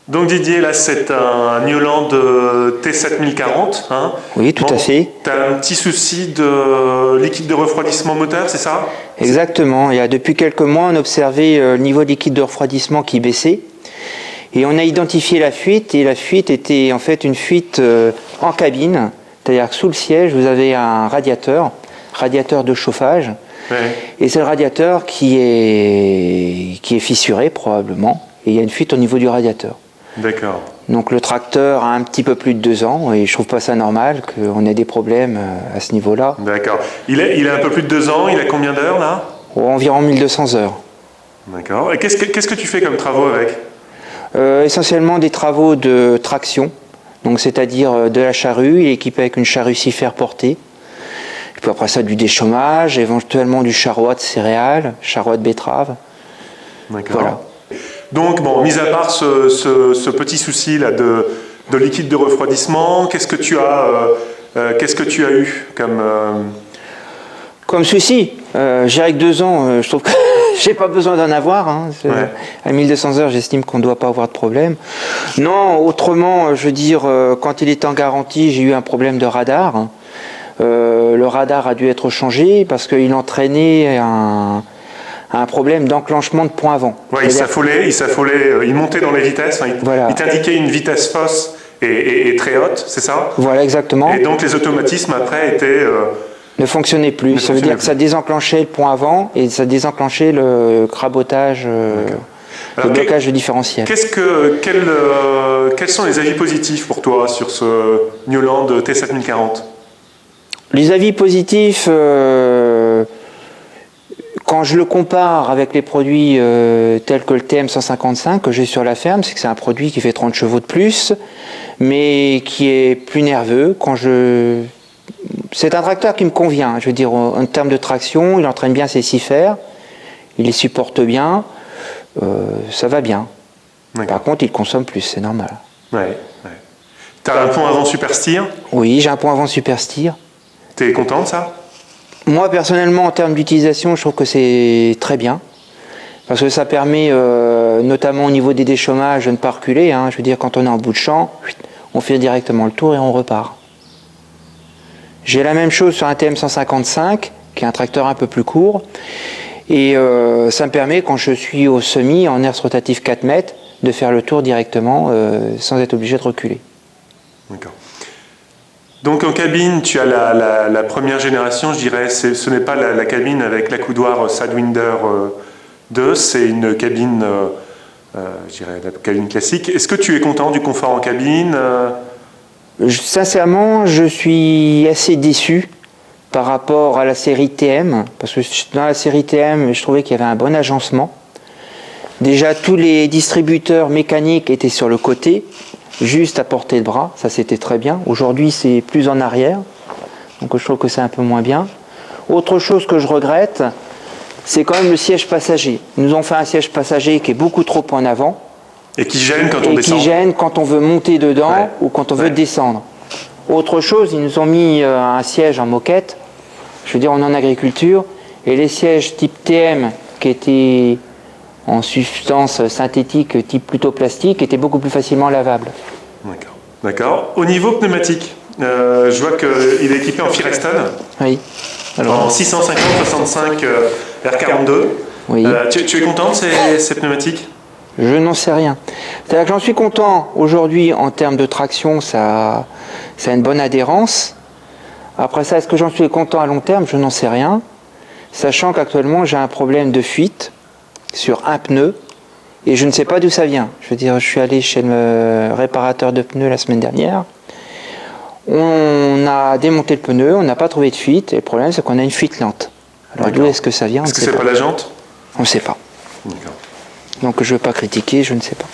Donc Didier, là c'est un Newland T7040. Hein. Oui, tout à fait. Tu as un petit souci de liquide de refroidissement moteur, c'est ça? Exactement. Depuis quelques mois, on observait le niveau de liquide de refroidissement qui baissait. Et on a identifié la fuite, et la fuite était en fait une fuite en cabine. C'est-à-dire que sous le siège, vous avez un radiateur de chauffage. Ouais. Et c'est le radiateur qui est fissuré probablement. Et il y a une fuite au niveau du radiateur. D'accord. Donc le tracteur a un petit peu plus de 2 ans et je trouve pas ça normal qu'on ait des problèmes à ce niveau-là. D'accord. Il a un peu plus de 2 ans, il a combien d'heures là? Environ 1200 heures. D'accord. Et qu'est-ce que tu fais comme travaux avec? Essentiellement des travaux de traction, donc c'est-à-dire de la charrue, il est équipé avec une charrue cifère portée. Et puis après ça du déchômage, éventuellement du charroi de céréales, charroi de betterave. D'accord. Voilà. Donc, bon, mis à part ce petit souci là de liquide de refroidissement, qu'est-ce que tu as eu comme souci? J'ai avec 2 ans, je trouve que j'ai pas besoin d'en avoir. Hein. Ouais. À 1200 heures, j'estime qu'on ne doit pas avoir de problème. Non, autrement, je veux dire, quand il est en garantie, j'ai eu un problème de radar. Hein. Le radar a dû être changé parce qu'il entraînait un problème d'enclenchement de point avant. Ouais, il s'affolait, il montait dans les vitesses, voilà. Il t'indiquait une vitesse fausse et très haute, c'est ça? Voilà, exactement. Et donc les automatismes après étaient... ne fonctionnait plus. Ça veut dire que ça désenclenchait le point avant et ça désenclenchait le crabotage, le blocage de différentiel. Quels sont les avis positifs pour toi sur ce Newland T7040? Les avis positifs, quand je le compare avec les produits tels que le TM155 que j'ai sur la ferme, c'est que c'est un produit qui fait 30 chevaux de plus, mais qui est plus nerveux. C'est un tracteur qui me convient, je veux dire, en termes de traction, il entraîne bien ses 6 fers, il les supporte bien, ça va bien. Par contre, il consomme plus, c'est normal. Ouais. Tu as un pont avant super steer? Oui, j'ai un pont avant super steer. Tu es content de ça? Moi, personnellement, en termes d'utilisation, je trouve que c'est très bien. Parce que ça permet, notamment au niveau des déchômages, de ne pas reculer. Hein. Je veux dire, quand on est en bout de champ, on fait directement le tour et on repart. J'ai la même chose sur un TM155, qui est un tracteur un peu plus court. Et ça me permet, quand je suis au semis, en aire rotatif 4 mètres, de faire le tour directement, sans être obligé de reculer. D'accord. Donc en cabine, tu as la première génération, je dirais, ce n'est pas la cabine avec l'accoudoir Sidewinder 2, c'est une cabine, je dirais, la cabine classique. Est-ce que tu es content du confort en cabine? Sincèrement, je suis assez déçu par rapport à la série TM, parce que dans la série TM, je trouvais qu'il y avait un bon agencement. Déjà, tous les distributeurs mécaniques étaient sur le côté, juste à portée de bras, ça c'était très bien. Aujourd'hui, c'est plus en arrière, donc je trouve que c'est un peu moins bien. Autre chose que je regrette, c'est quand même le siège passager. Ils nous ont fait un siège passager qui est beaucoup trop en avant. Et qui gêne quand on descend. Et qui gêne quand on veut monter dedans ou quand on veut descendre. Autre chose, ils nous ont mis un siège en moquette, je veux dire on est en agriculture, et les sièges type TM qui étaient en substance synthétique type plutôt plastique étaient beaucoup plus facilement lavables. D'accord. Au niveau pneumatique, je vois qu'il est équipé en Firestone. Oui. Alors, en 650-65 R42. Oui. Tu es content de ces pneumatiques? Je n'en sais rien. C'est-à-dire que j'en suis content aujourd'hui en termes de traction, ça a une bonne adhérence. Après ça, est-ce que j'en suis content à long terme? Je n'en sais rien. Sachant qu'actuellement, j'ai un problème de fuite sur un pneu et je ne sais pas d'où ça vient. Je veux dire, je suis allé chez le réparateur de pneus la semaine dernière. On a démonté le pneu, on n'a pas trouvé de fuite et le problème, c'est qu'on a une fuite lente. Alors d'où est-ce que ça vient? Est-ce que c'est pas la jante? On ne sait pas. D'accord. Donc je ne veux pas critiquer, je ne sais pas.